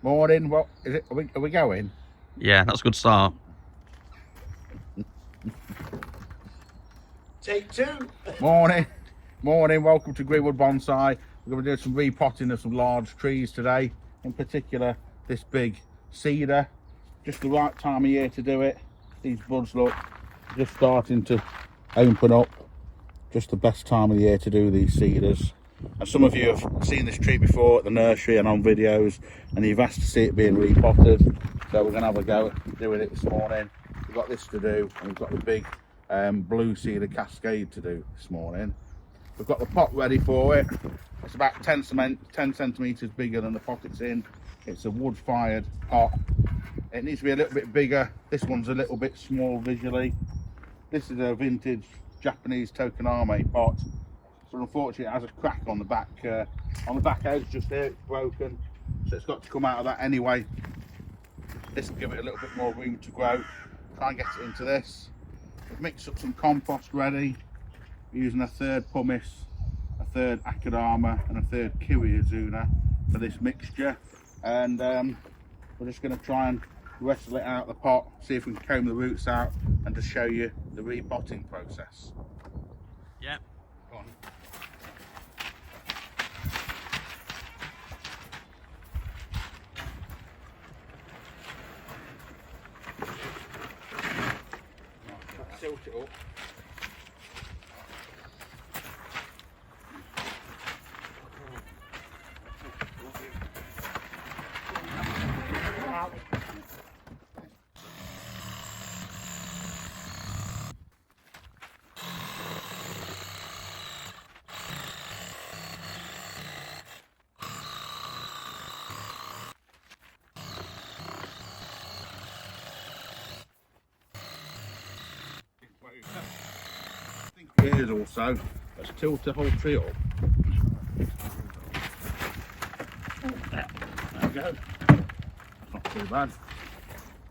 Morning. What is it? Are we going? Yeah, that's a good start. Take two. Morning. Morning. Welcome to Greenwood Bonsai. We're going to do some repotting of some large trees today. In particular, this big cedar. Just the right time of year to do it. These buds look just starting to open up. Just the best time of the year to do these cedars. And some of you have seen this tree before at the nursery and on videos, and you've asked to see it being repotted. So we're going to have a go at doing it this morning. We've got this to do, and we've got the big blue cedar cascade to do this morning. We've got the pot ready for it. It's about 10 centimetres bigger than the pot it's in. It's a wood-fired pot. It needs to be a little bit bigger. This one's a little bit small visually. This is a vintage Japanese tokoname pot. So unfortunately it has a crack on the back edge just here. It's broken, so it's got to come out of that anyway. This will give it a little bit more room to grow. Try and get it into this. We've mixed up some compost ready. We're using a third pumice, a third akadama and a third kiwiazuna for this mixture, and we're just going to try and wrestle it out of the pot, see if we can comb the roots out and just show you the repotting process. Yeah. Go on. Right, tilt it up. Here's also, let's tilt the whole tree up. There we go. Not too bad.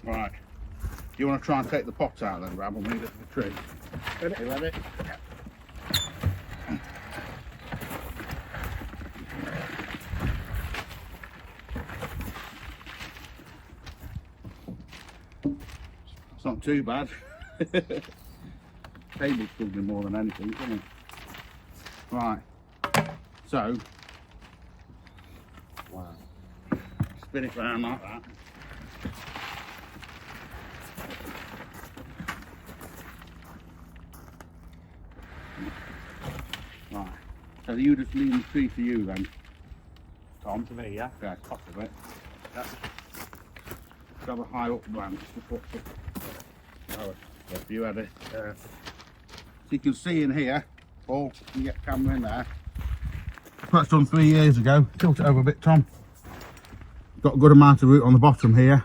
Right. Do you want to try and take the pot out then, Rab, and leave it to the tree? Ready? You ready? Yeah. It's not too bad. Table's struggling more than anything, isn't it? Right. So, wow. Spin it round like that. Right. So you just leave the tree for you then, Tom? To me, yeah. Yeah, top of it. That's grab a high up branch to put the lower. Yeah, if you had it. So you can see in here, Paul, you can get camera in there. That's done 3 years ago. Tilt it over a bit, Tom. Got a good amount of root on the bottom here.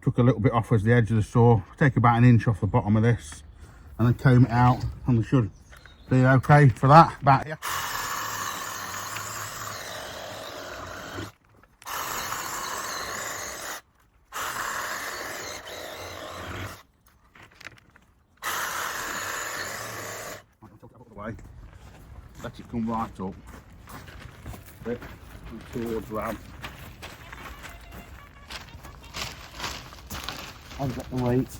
Took a little bit off as the edge of the saw. Take about 1 inch off the bottom of this, and then comb it out, and we should be okay for that. About here. Let it come right up. Bit towards Rab. I've got the weight.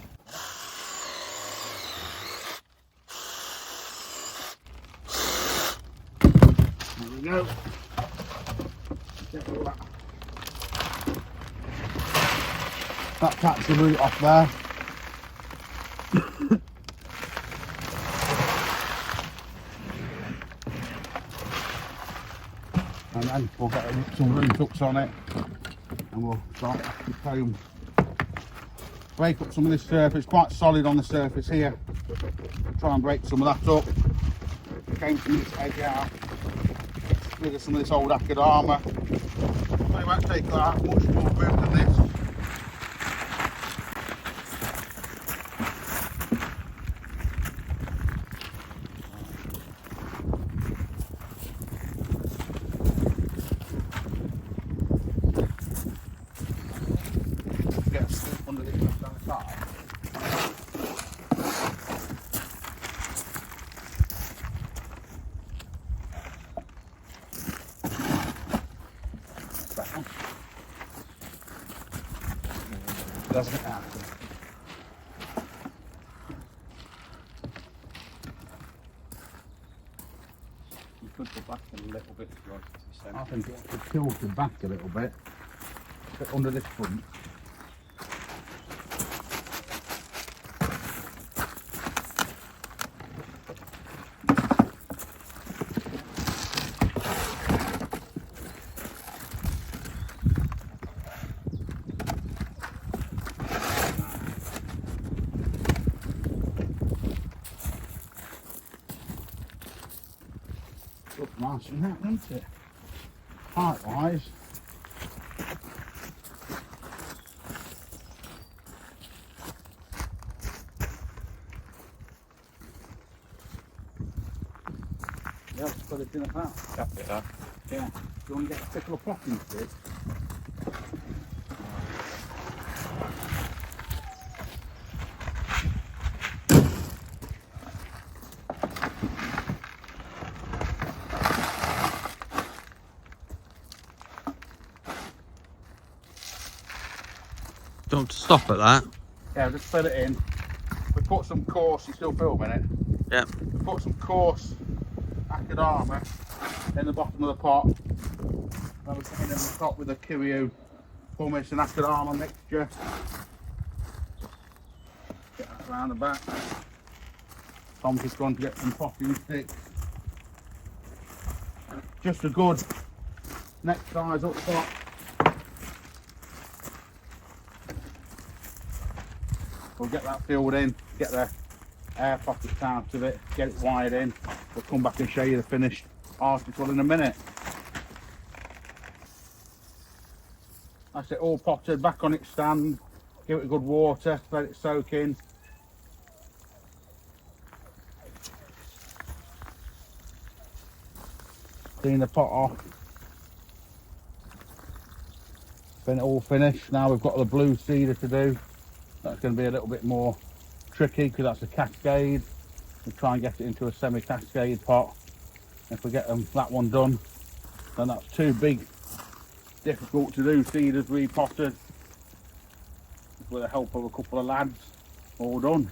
There we go. Get all that. That cuts the root off there. And then we'll get some root hooks on it, and we'll start to comb. Break up some of this surface. It's quite solid on the surface here. Try and break some of that up. Comb some of this edge out. Get rid of some of this old akadama. They won't take that much more room than this. doesn't it? After. You could go back a little bit to the centre. I think it could tilt it back a little bit under this front. Looks nice and that, doesn't it? Height wise. Yeah, let's put it in a pot. Happy with that. Yeah. Do you want to get a particular potting stick? Don't stop at that. Yeah, just fill it in. We put some coarse, you still filming it? Yep. We put some coarse macadamia in the bottom of the pot. Then we put it in the top with the kiwi, pumice and macadamia mixture. Get that around the back. Tom's just gone to get some potting sticks. Just a good next size up top. We'll get that filled in, get the air pockets out of it, get it wired in. We'll come back and show you the finished article in a minute. That's it, all potted, back on its stand. Give it a good water, let it soak in. Clean the pot off. Been all finished. Now we've got the blue cedar to do. That's going to be a little bit more tricky because that's a cascade. We'll try and get it into a semi-cascade pot. If we get that one done, then that's too big, difficult to do. Cedars repotted with the help of a couple of lads, all done.